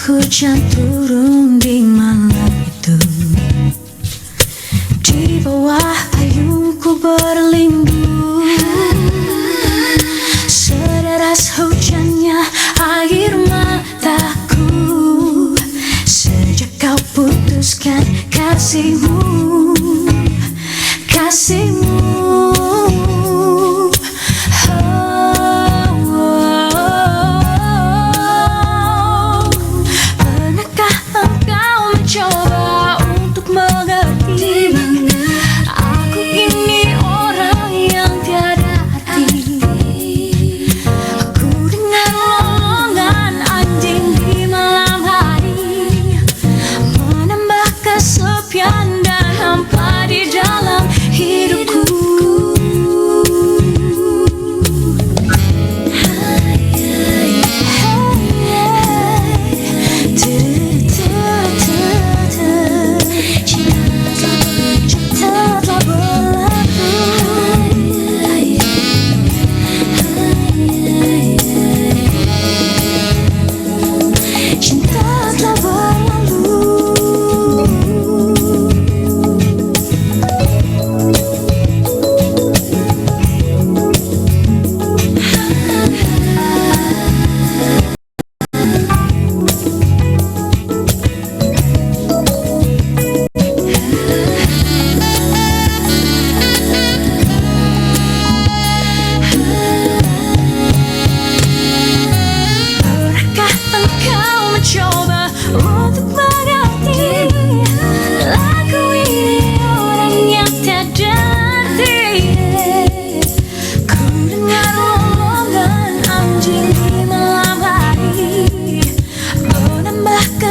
hujan turun di malam itu. Di bawah payungku berlindung, sederas hujannya air mataku. Sejak kau putuskan kasihmu, kasihmu. Pernahkah engkau mencoba untuk mengerti? Aku ini orang yang tiada arti. Aku dengar lolongan anjing di malam hari, menambah kesepian dan hampa di dalam hidupku.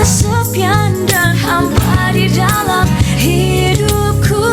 Kesepian dan hampa di dalam hidupku.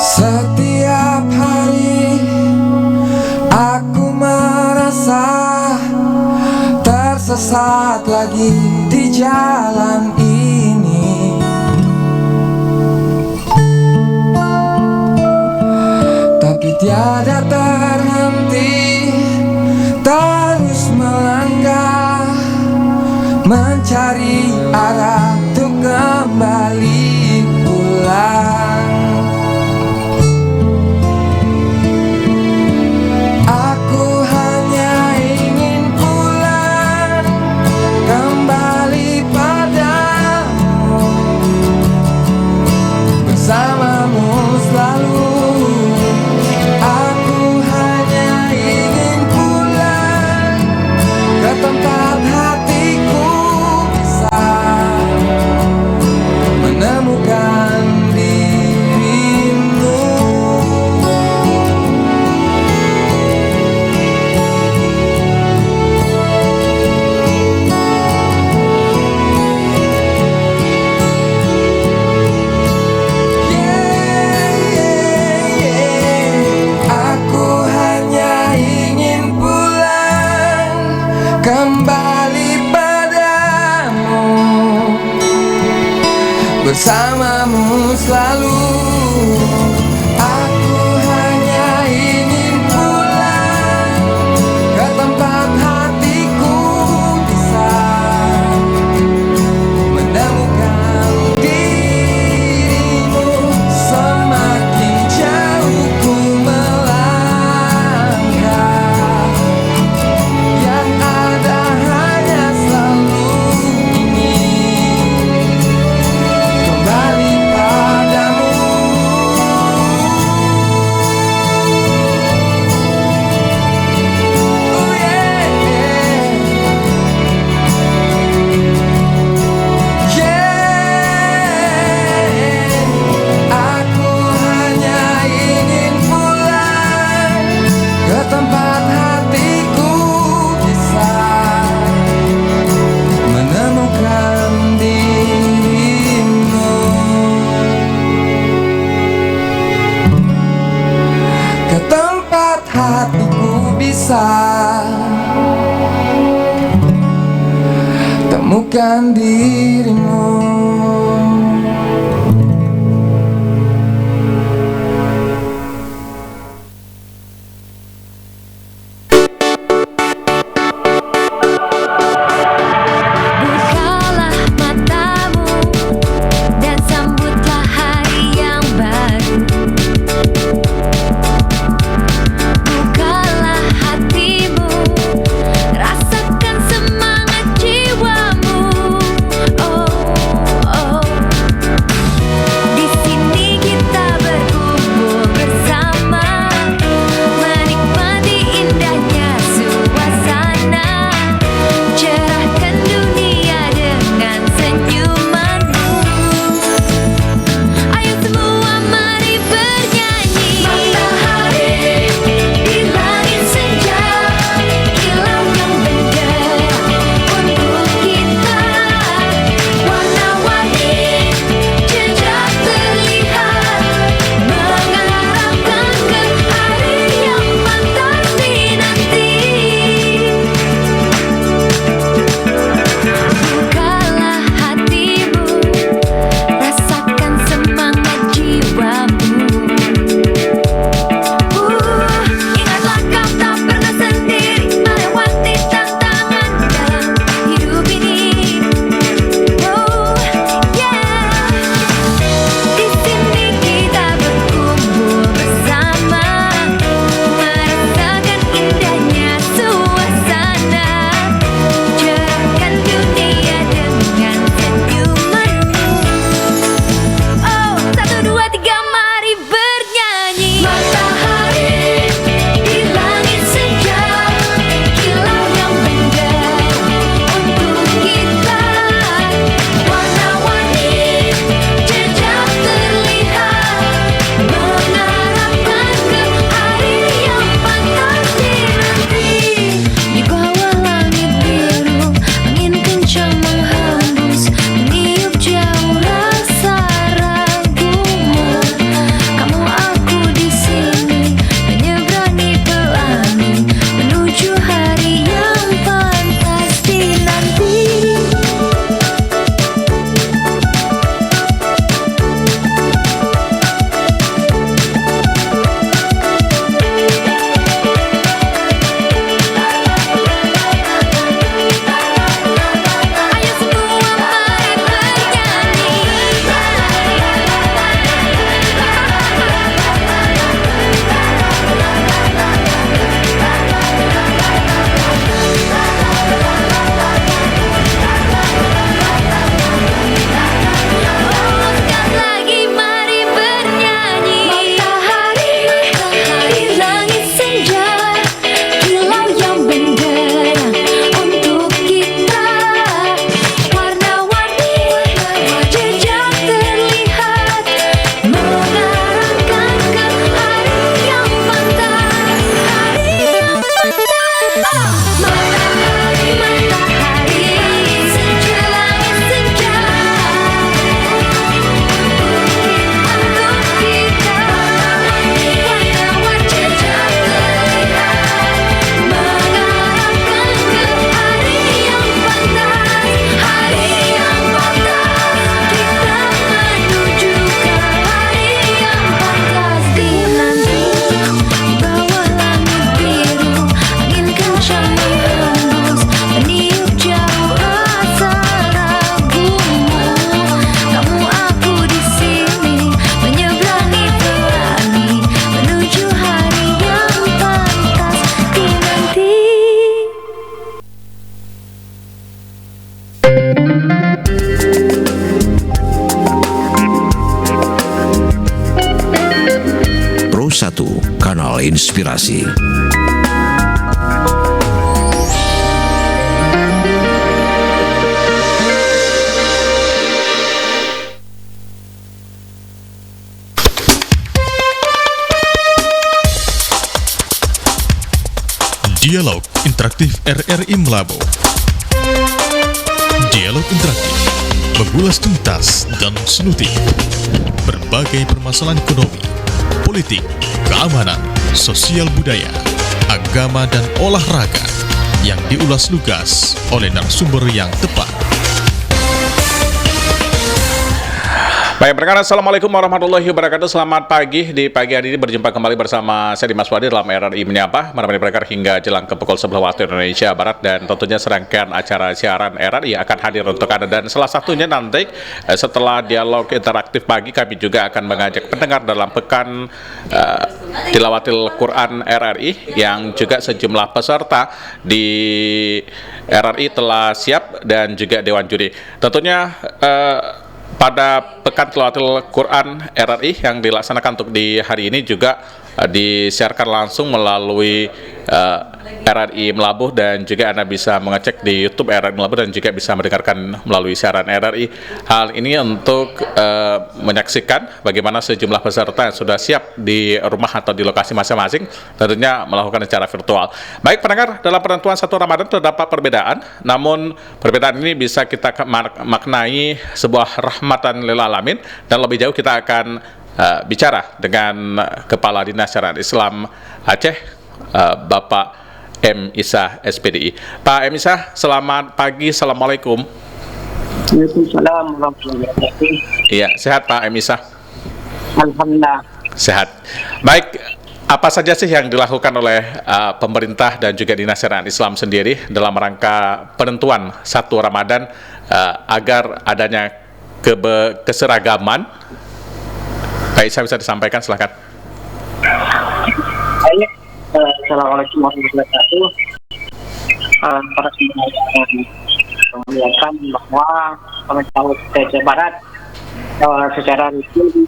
Setiap hari aku merasa tersesat lagi di jalan ini. Tapi tiada terhenti, terus melangkah, mencari arah untuk kembali pulang. bersamamu selalu. Aku hanya ingin pulang ke tempat hatiku bisa menemukan temukan dirimu. Bukalah matamu dan sambutlah hari yang baru. Bukalah hatimu, rasakan semangat jiwamu. Oh, oh. Di sini kita berkumpul bersama, menikmati indahnya suasana. Cerahkan dunia dengan senyumanmu. Ayo semua mari bernyanyi. Matahari di langit senja, kilau yang menderah untuk kita. Warna-warni jejak terlihat, mengarahkan ke hari yang pantas dinanti. Bukalah hatimu, rasakan semangat jiwamu. Ingatlah kau tak pernah sendiri melewati tantangan dalam hidup ini. Oh, yeah. Di sini kita berkumpul bersama, merasakan indahnya suasana. Cerahkan dunia dengan senyumanmu. Oh, 1, 2, 3, mari bernyanyi. Matahari di langit senja, kilau yang menderah untuk kita. Warna-warni jejak terlihat, mengarahkan ke hari yang pantas dinanti. Di bawah langit biru, angin kencang menghembus, meniup jauh rasa ragumu. Kamu aku di sini, menyeberangi pelangi, menuju hari yang pantas dinanti. Ayo semua mari bernyanyi. Sekali lagi mari bernyanyi. Matahari di langit senja, kilau yang menderah untuk kita. Warna-warni jejak terlihat, mengarahkan ke hari yang pantas. Hari yang pantas. Matahari, matahari senja, langit senja untuk kita. Warna-warni jejak terlihat, mengarahkan ke hari yang pantas. Hari yang pantas, kita menuju ke hari yang pantas dinanti. Di bawah langit biru, angin kencang menghembus, meniup jauh rasa ragumu. Kamu aku di sini, menyeberangi pelangi, menuju hari yang pantas dinanti. Pro 1, Kanal Inspirasi. Dialog Interaktif RRI Melabu. Dialog interaktif, mengulas tuntas dan selutik berbagai permasalahan ekonomi, politik, keamanan, sosial budaya, agama dan olahraga yang diulas lugas oleh narasumber yang tepat. Baik, pendengar, Assalamualaikum warahmatullahi wabarakatuh. Selamat pagi. Di pagi hari ini berjumpa kembali bersama saya Dimas Wadi dalam RRI Menyapa, menemani pendengar hingga jelang ke pukul 11 waktu Indonesia Barat, dan tentunya serangkaian acara siaran RRI akan hadir untuk Anda. Dan salah satunya nanti setelah dialog interaktif pagi, kami juga akan mengajak pendengar dalam pekan Tilawatil Quran RRI, yang juga sejumlah peserta di RRI telah siap dan juga Dewan Juri. Tentunya pada Pekan Tilawatil Quran RRI yang dilaksanakan untuk di hari ini juga disiarkan langsung melalui RRI Melabuh, dan juga Anda bisa mengecek di YouTube RRI Melabuh dan juga bisa mendengarkan melalui siaran RRI. Hal ini untuk menyaksikan bagaimana sejumlah peserta yang sudah siap di rumah atau di lokasi masing-masing, tentunya melakukan secara virtual. Baik pendengar, dalam penentuan satu Ramadan terdapat perbedaan, namun perbedaan ini bisa kita maknai sebuah rahmatan lil alamin, dan lebih jauh kita akan bicara dengan Kepala Dinas Syariat Islam Aceh, Bapak M. Isa SPDI. Pak M. Isa, selamat pagi. Assalamualaikum. Waalaikumsalam warahmatullahi wabarakatuh. Iya, sehat Pak M. Isa? Alhamdulillah. Sehat. Baik, apa saja sih yang dilakukan oleh pemerintah dan juga Dinas Syariat Islam sendiri dalam rangka penentuan satu Ramadan agar adanya keseragaman? Pak Isa, bisa disampaikan, silakan. Baik, Assalamualaikum warahmatullahi wabarakatuh. Para pendengar melihatkan bahwa pemerintah Aceh Barat secara resmi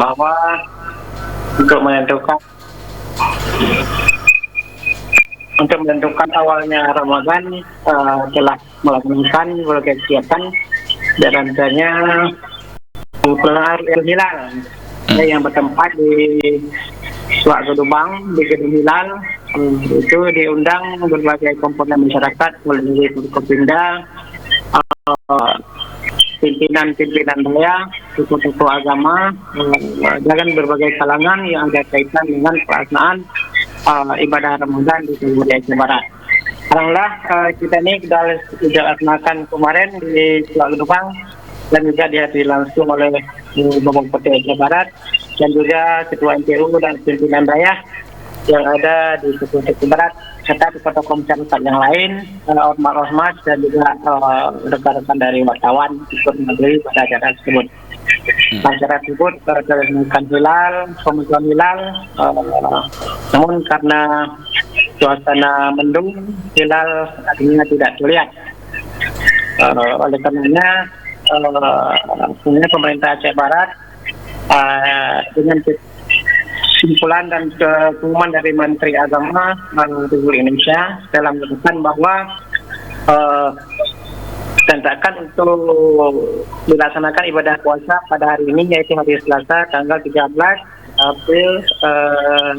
bahwa untuk menentukan awalnya Ramadan telah melakukan berbagai kegiatan, dan adanya pelaksanaan hilal yang bertempat di Suak Gedubang di Gedung Hilal. Itu diundang berbagai komponen masyarakat melalui Forkopimda, pimpinan daya, tokoh-tokoh agama, dan berbagai kalangan yang ada kaitan dengan pelaksanaan ibadah Ramadan di Kabupaten Aceh Barat. Alhamdulillah, kita ini sudah laksanakan kemarin di Suak Gedubang, dan juga dihadiri langsung oleh Bapak Bupati Aceh Barat dan juga Ketua MPU dan pimpinan daerah yang ada di Kabupaten Aceh Barat, serta tokoh-tokoh masyarakat yang lain, ormas dan juga rekan-rekan dari wartawan ikut menghadiri pada acara tersebut. Acara tersebut terlaksana hilal, pemantauan hilal, namun karena suasana mendung, hilal akhirnya tidak terlihat. Oleh karenanya pemerintah Aceh Barat dengan kesimpulan dan pengumuman dari Menteri Agama Republik Indonesia telah menyebutkan bahwa tentakan untuk dilaksanakan ibadah puasa pada hari ini, yaitu hari Selasa tanggal 13 April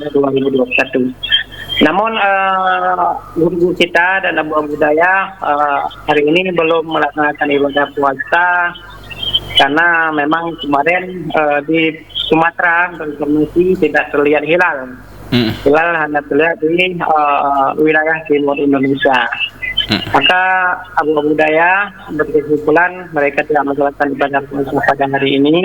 2021. Namun guru kita dan abu-abu budaya hari ini belum melaksanakan ibadah puasa karena memang kemarin di Sumatera informasi tidak terlihat hilal. Hilal hanya terlihat di wilayah timur Indonesia. Maka abu-abu budaya berkesimpulan mereka tidak melaksanakan ibadah puasa pada hari ini,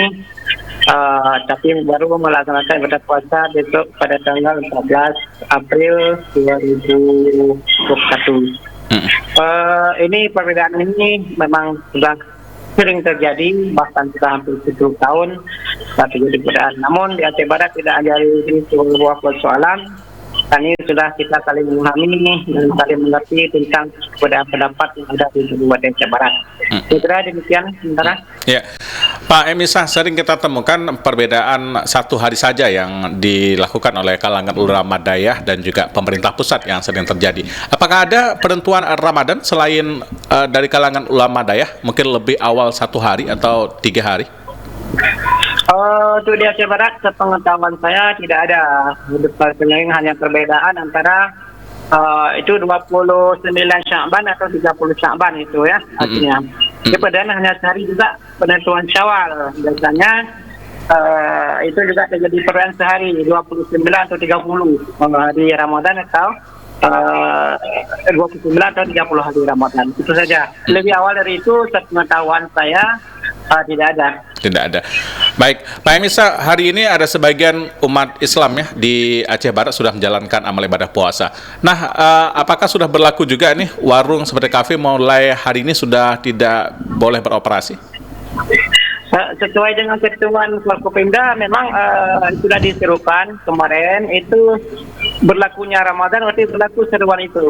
tapi baru melaksanakan ibadah puasa besok pada tanggal 14 April 2021. Ini perbedaan ini memang sudah sering terjadi, bahkan sudah hampir 10 tahun terjadi perbedaan. Namun di Aceh Barat tidak ada sebuah persoalan. Ini sudah kita saling memahami dan saling mengerti tentang perbedaan pendapat yang ada di Kabupaten Aceh Barat. Kira-kira demikian sementara. Ya, Pak M. Isa, sering kita temukan perbedaan satu hari saja yang dilakukan oleh kalangan ulama dayah dan juga pemerintah pusat yang sering terjadi. Apakah ada penentuan Ramadan selain dari kalangan ulama dayah, mungkin lebih awal 1 hari atau 3 hari? Untuk di Aceh Barat, sepengetahuan saya tidak ada. Hanya perbedaan antara itu 29 Sya'ban atau 30 Sya'ban itu ya artinya. Perbedaan hanya sehari juga penentuan Syawal. Biasanya itu juga terjadi perbedaan sehari 29 atau 30 hari Ramadan atau 29 atau 30 hari Ramadan. Itu saja. Lebih awal dari itu, sepengetahuan saya Tidak ada. Tidak ada. Baik, Pak Emisa, hari ini ada sebagian umat Islam ya di Aceh Barat sudah menjalankan amal ibadah puasa. Nah, apakah sudah berlaku juga nih warung seperti kafe mulai hari ini sudah tidak boleh beroperasi? Sesuai dengan ketentuan Forkopimda memang sudah diserukan kemarin itu berlakunya Ramadan berarti berlaku seruan itu.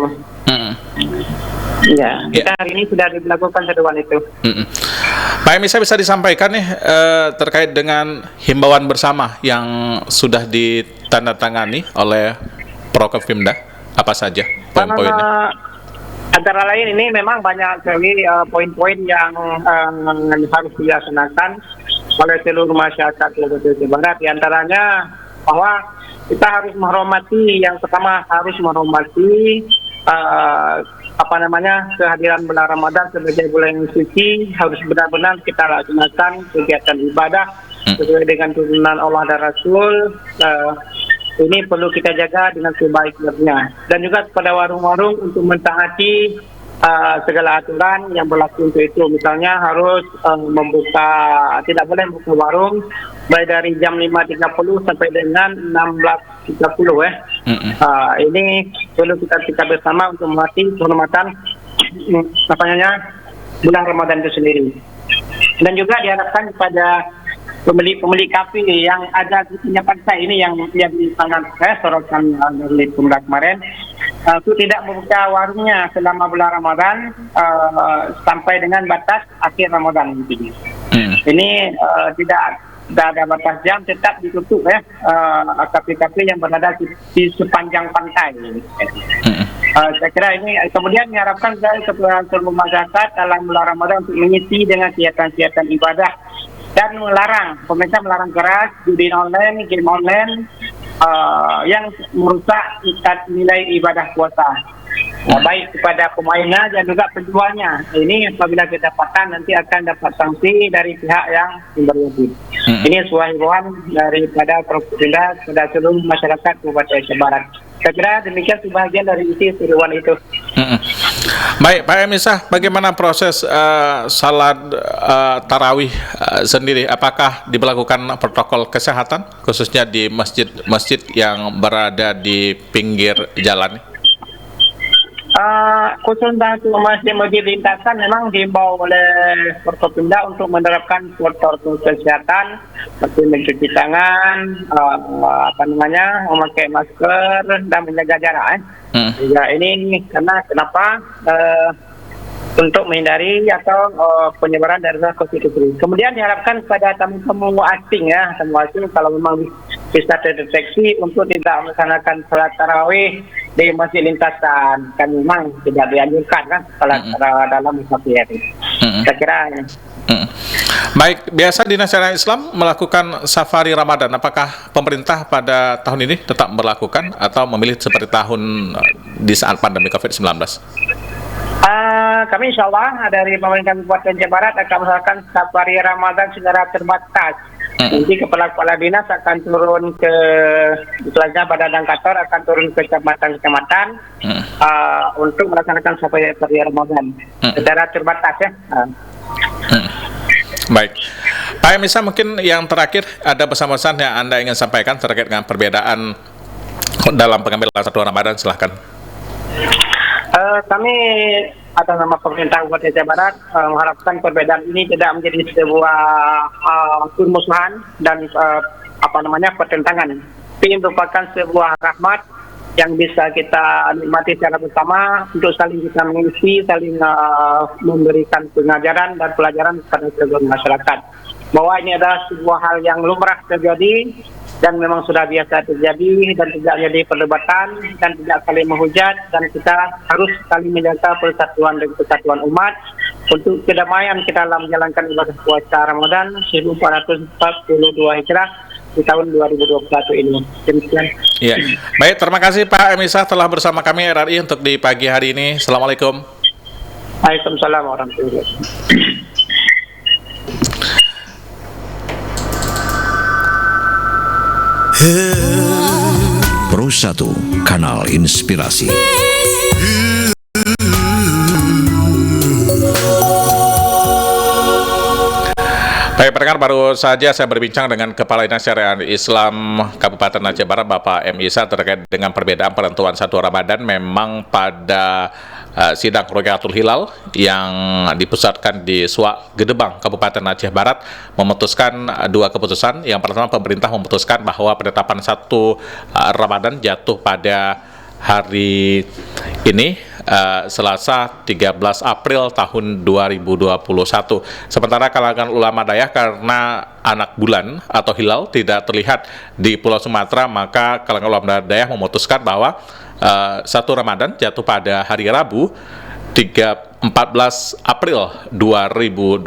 Ya, kita hari ini sudah dilakukan seruan itu. Pak Emisa bisa disampaikan nih terkait dengan himbauan bersama yang sudah ditandatangani oleh Prokopimda, apa saja poin-poinnya? Antara lain ini memang banyak sekali poin-poin yang harus dilaksanakan oleh seluruh masyarakat Provinsi Barat. Di antaranya bahwa kita harus menghormati, yang pertama harus menghormati kehadiran bulan Ramadan sebagai bulan yang suci. Harus benar-benar kita laksanakan kegiatan ibadah sesuai dengan tuntunan Allah dan Rasul. Ini perlu kita jaga dengan sebaik-baiknya. Dan juga kepada warung-warung untuk mentaati segala aturan yang berlaku untuk itu. Misalnya harus tidak boleh membuka warung mulai dari jam 5.30 sampai dengan 16.30 ya. Ini perlu kita bersama untuk menghormatan bulan Ramadan itu sendiri. Dan juga diharapkan kepada pemilik kafe yang ada di pinggir pantai ini yang sangat sorotan dari pemerintah kemarin, itu tidak membuka warungnya selama bulan Ramadan sampai dengan batas akhir Ramadan. Ini tidak ada batas jam, tetap ditutup ya kafe-kafe yang berada di sepanjang pantai. Saya kira ini kemudian diharapkan kepada seluruh masyarakat dalam bulan Ramadan untuk mengisi dengan kegiatan-kegiatan ibadah dan pemerintah melarang keras judi online, game online yang merusak nilai ibadah puasa. Baik kepada pemainnya dan juga penjualnya. Ini apabila kita dapatkan nanti akan dapat sanksi dari pihak yang berwajib. Ini sebuah himbauan daripada Provinsi kepada seluruh masyarakat Kabupaten Aceh Barat. Saya kira demikian sebahagian dari isi seruan itu. Baik, Pak Emisa, bagaimana proses salat tarawih sendiri? Apakah diberlakukan protokol kesehatan khususnya di masjid-masjid yang berada di pinggir jalan? Khusus untuk masjid-masjid lintasan memang diimbau oleh Forkopimda untuk menerapkan protokol kesehatan seperti mencuci tangan, memakai masker dan menjaga jarak. Ya, ini kenapa? Untuk menghindari atau penyebaran dari COVID-19. Kemudian diharapkan kepada tamu-tamu asing ya, tamu asing kalau memang bisa terdeteksi untuk tidak melaksanakan salat tarawih di masjid lintasan, kan memang tidak dianjurkan kan salat dalam masjid. Saya kira. Baik, biasa Dinas Syariah Islam melakukan safari Ramadan. Apakah pemerintah pada tahun ini tetap melakukan atau memilih seperti tahun di saat pandemi COVID-19? Kami insya Allah dari pemerintah Kabupaten Aceh Barat akan melakukan safari Ramadan secara terbatas. Nanti kepala-kepala dinas akan turun ke, misalnya Badan Kantor akan turun ke kecamatan-kecamatan untuk melaksanakan safari Ramadan secara terbatas ya. Baik, Pak Emisa, mungkin yang terakhir ada pesan-pesan yang Anda ingin sampaikan terkait dengan perbedaan dalam pengambilan satu Ramadan, silahkan. Kami atas nama pemerintah Kabupaten Aceh Barat mengharapkan perbedaan ini tidak menjadi sebuah permusuhan dan pertentangan. Ini merupakan sebuah rahmat yang bisa kita nikmati secara bersama untuk saling kita mengisi, saling memberikan pengajaran dan pelajaran kepada seluruh masyarakat. Bahwa ini adalah sebuah hal yang lumrah terjadi dan memang sudah biasa terjadi dan tidak jadi perdebatan dan tidak saling menghujat, dan kita harus saling menjaga persatuan dan kesatuan umat untuk kedamaian kita dalam menjalankan ibadah puasa Ramadan 1442 Hijrah di tahun 2021 ini. Demikian. Iya. Baik, terima kasih Pak Emisa telah bersama kami RRI untuk di pagi hari ini. Assalamualaikum. Waalaikumsalam warahmatullahi wabarakatuh. Pro 1, Kanal Inspirasi. Baik pendengar, baru saja saya berbincang dengan Kepala Dinas Syariah Islam Kabupaten Aceh Barat, Bapak M. Isa, terkait dengan perbedaan penentuan 1 Ramadan. Memang pada sidang Rukyatul Hilal yang dipusatkan di Suak Gedebang, Kabupaten Aceh Barat, memutuskan 2 keputusan. Yang pertama, pemerintah memutuskan bahwa penetapan 1 Ramadan jatuh pada hari ini, Selasa 13 April tahun 2021. Sementara kalangan ulama Dayah, karena anak bulan atau hilal tidak terlihat di Pulau Sumatera, maka kalangan ulama Dayah memutuskan bahwa 1 Ramadan jatuh pada hari Rabu 14 April 2021.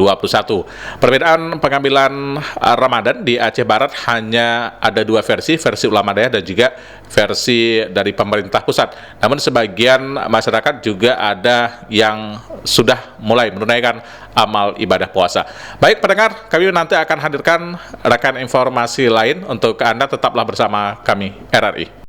Perbedaan pengambilan Ramadan di Aceh Barat hanya ada 2 versi ulama Dayah dan juga versi dari pemerintah pusat. Namun sebagian masyarakat juga ada yang sudah mulai menunaikan amal ibadah puasa. Baik pendengar, kami nanti akan hadirkan rekan informasi lain untuk Anda. Tetaplah bersama kami RRI.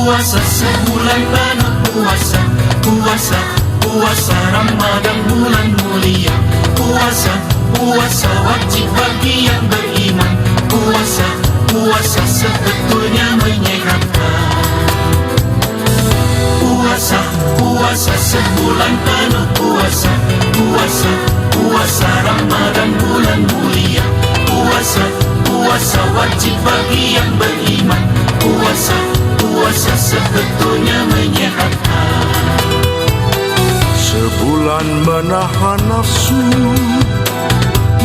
Puasa sebulan penuh puasa Ramadan bulan mulia, puasa wajib bagi yang beriman, puasa sebetulnya menyehatkan, puasa sebulan penuh puasa Ramadan bulan mulia, puasa wajib bagi yang beriman, puasa sebetulnya menyehatkan. Sebulan menahan nafsu,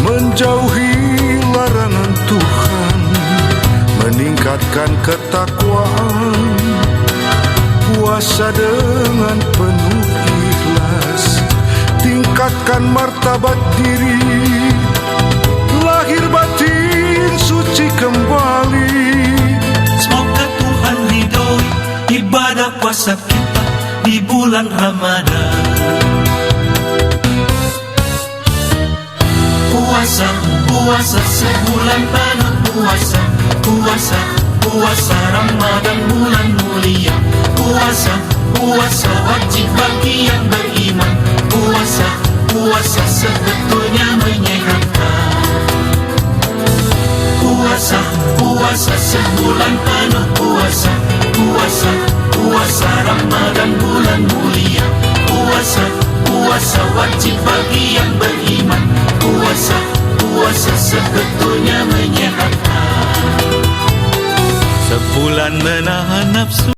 menjauhi larangan Tuhan, meningkatkan ketakwaan, puasa dengan penuh ikhlas, tingkatkan martabat diri, lahir batin suci kembali. Semoga Tuhan ridhoi ibadah puasa kita di bulan Ramadan. Puasa sebulan penuh puasa Ramadan bulan mulia, puasa wajib bagi yang beriman, puasa sebetulnya menyehatkan, puasa sebulan penuh puasa Ramadan bulan mulia, puasa wajib bagi yang beriman, puasa sebetulnya menyehatkan. Sebulan menahan nafsu,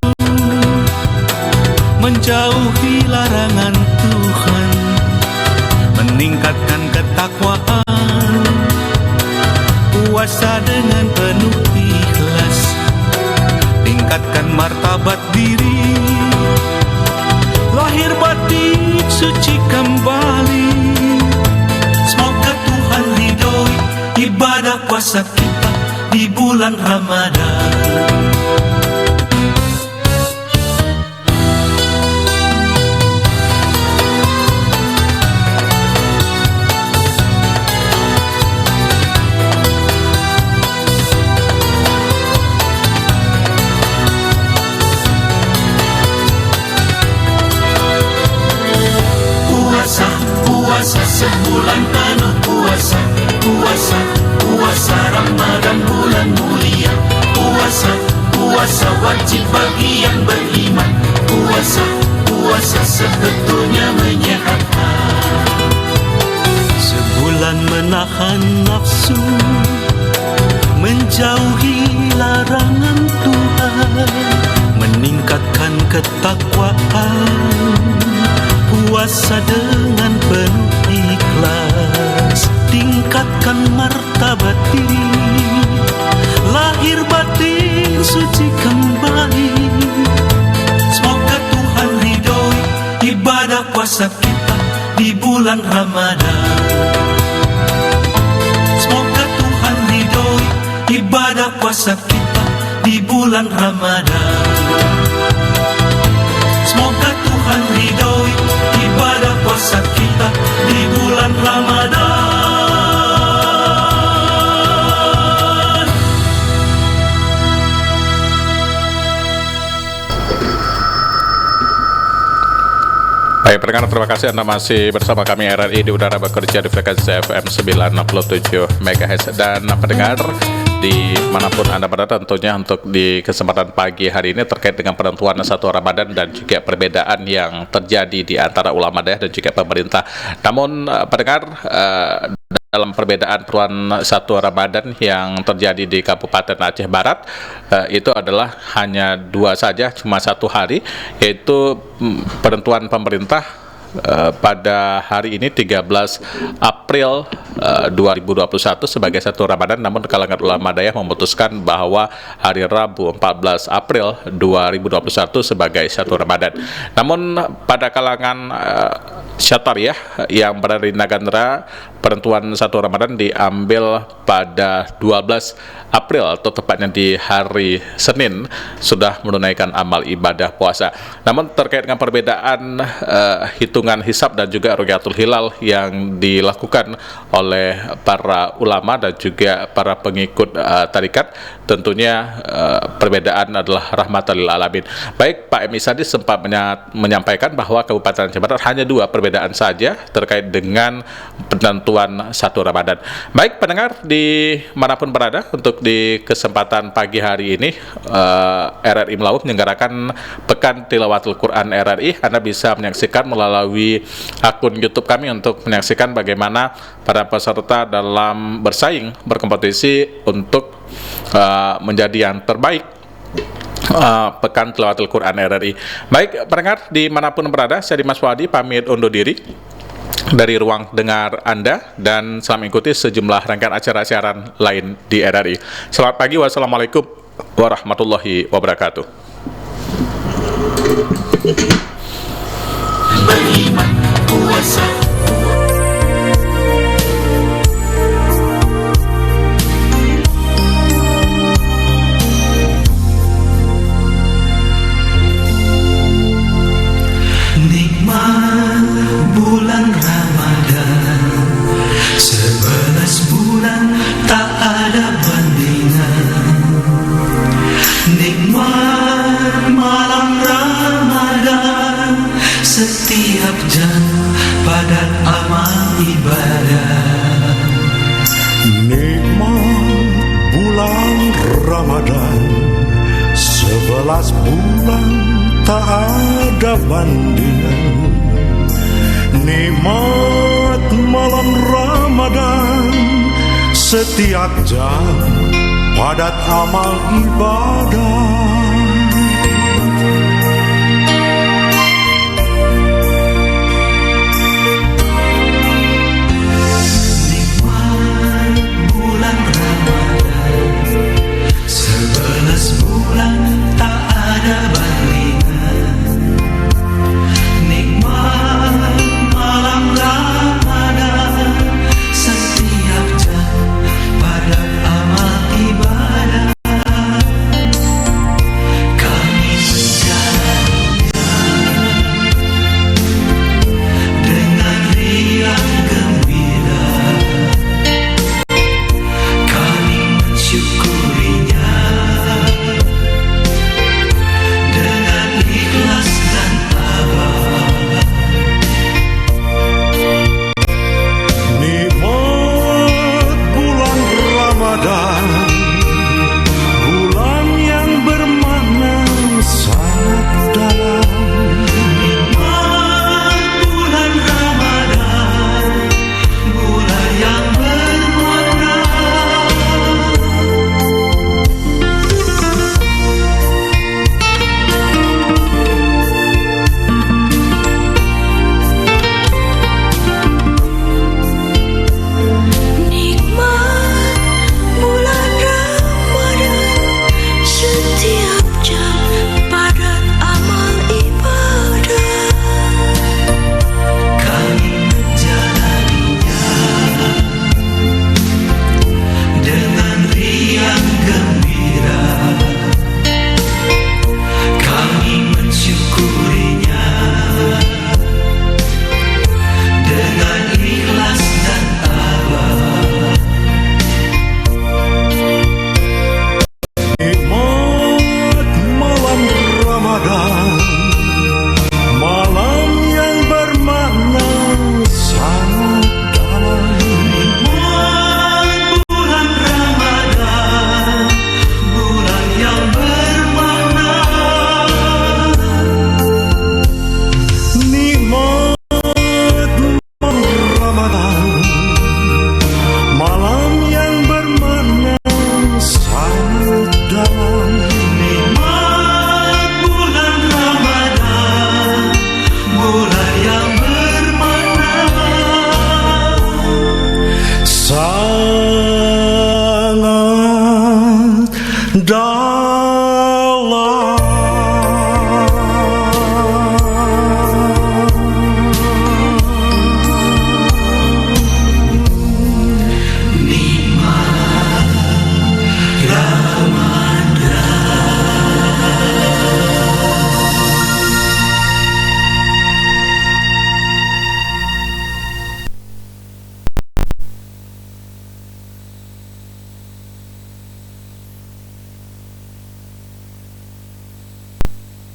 menjauhi larangan Tuhan, meningkatkan ketakwaan, puasa dengan penuh ikhlas, tingkatkan martabat diri, lahir batin suci kembali. Semoga Tuhan ridhoi ibadah puasa kita di bulan Ramadan. Puasa sebulan penuh puasa Ramadan bulan mulia, puasa wajib bagi yang beriman, puasa sebetulnya menyehatkan. Sebulan menahan nafsu, menjauhi larangan Tuhan, meningkatkan ketakwaan, puasa dengan penuh ikhlas, tingkatkan martabat diri, lahir batin suci kembali. Semoga Tuhan ridhoi ibadah puasa kita di bulan Ramadan. Semoga Tuhan ridhoi ibadah puasa kita di bulan Ramadan. Semoga Tuhan ridhoi ibadah puasa kita di bulan Ramadan. Baik pendengar, terima kasih Anda masih bersama kami RRI di udara bekerja di frekuensi FM 97 MHz. Dan pendengar dimanapun Anda berada, tentunya untuk di kesempatan pagi hari ini terkait dengan penentuan 1 Ramadan dan juga perbedaan yang terjadi di antara ulama daerah dan juga pemerintah. Namun pendengar, dalam perbedaan penentuan 1 Ramadan yang terjadi di Kabupaten Aceh Barat, itu adalah hanya 2 saja, cuma 1 hari, yaitu penentuan pemerintah pada hari ini 13 April 2021 sebagai 1 Ramadan. Namun kalangan ulama daerah memutuskan bahwa hari Rabu 14 April 2021 sebagai 1 Ramadan. Namun pada kalangan Syatariyah yang berada di Nagandra, penentuan 1 Ramadan diambil pada 12 April atau tepatnya di hari Senin sudah menunaikan amal ibadah puasa. Namun terkait dengan perbedaan hitungan hisab dan juga ru'yatul hilal yang dilakukan oleh para ulama dan juga para pengikut tarikat, tentunya perbedaan adalah rahmatan lil alamin. Baik, Pak M. Isadi sempat menyampaikan bahwa Kabupaten Aceh Barat hanya 2 perbedaan saja terkait dengan penentuan 1 Ramadan. Baik pendengar dimanapun berada, untuk di kesempatan pagi hari ini RRI Melawu menyelenggarakan Pekan Tilawatul Quran RRI. Anda bisa menyaksikan melalui akun YouTube kami untuk menyaksikan bagaimana para peserta dalam bersaing berkompetisi untuk menjadi yang terbaik Pekan Tilawatul Quran RRI. Baik pendengar dimanapun berada, saya Dimas Wadi pamit undur diri dari ruang dengar Anda dan selamat ikuti sejumlah rangkaian acara siaran lain di RRI. Selamat pagi, wassalamualaikum warahmatullahi wabarakatuh. Beriman puasa, nikmat bulan Ramadan, 11 bulan tak ada bandingan. Nikmat malam Ramadan, setiap jam padat amal ibadah. Nikmat bulan Ramadan, 11 bulan tak ada bandingan. Nikmat malam Ramadan, setiap jam padat amal ibadah. Nikmat bulan Ramadan, 11 bulan tak ada bandingan. Nikmat malam Ramadan, setiap jam padat amal ibadah. dan